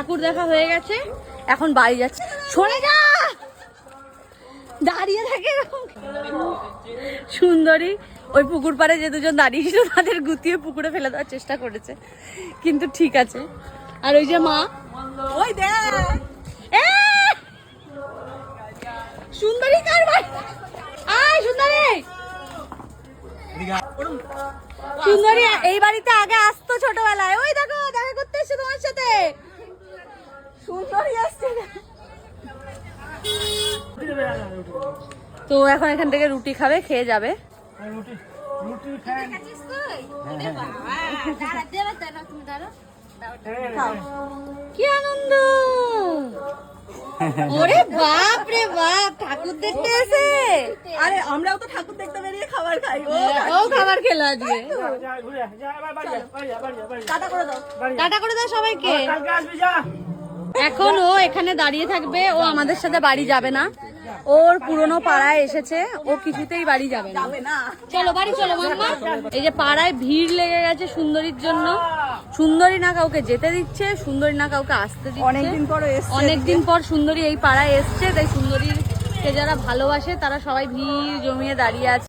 ঠাকুর দেখা হয়ে গেছে, এখন বাড়ি যাচ্ছে। সরে যা, দাঁড়িয়ে থাকে সুন্দরী। ওই পুকুর পাড়ে যে দুজন দাঁড়িয়েছিল তাদের গুতিয়ে পুকুরে ফেলে দেওয়ার চেষ্টা করেছে, কিন্তু ঠিক আছে। আর ওই যে মা, ওই দেখ সুন্দরী কার ভাই, আয় সুন্দরী। সুন্দরী এই বাড়িতে আগে আসতো ছোটবেলায়, ওই দেখো দেখা করতে এসছে তোমার সাথে। সুন্দরী আসছে। তো এখন এখান থেকে রুটি খাবে, খেয়ে যাবে। কি আনন্দ, ওরে বাপ রে বাপ, ঠাকুর দেখতে এসে। আরে আমরাও তো ঠাকুর দেখতে বেরিয়ে খাবার খাই। ও খাবার খেলো আজকে। টাটা করে দাও, টাটা করে দাও সবাইকে। এখন ও এখানে দাঁড়িয়ে থাকবে, ও আমাদের সাথে বাড়ি যাবে না। ওর পুরনো পাড়ায় এসেছে, ও কিছুতেই বাড়ি যাবে না। চলো বাড়ি চলো মাম্মা। এই যে পাড়ায় ভিড় লেগে গেছে সুন্দরীর জন্য। সুন্দরী না কাউকে যেতে দিচ্ছে, সুন্দরী না কাউকে আসতে দিচ্ছে। অনেকদিন পর সুন্দরী এই পাড়ায় এসছে, তাই সুন্দরীকে যারা ভালোবাসে তারা সবাই ভিড় জমিয়ে দাঁড়িয়ে আছে।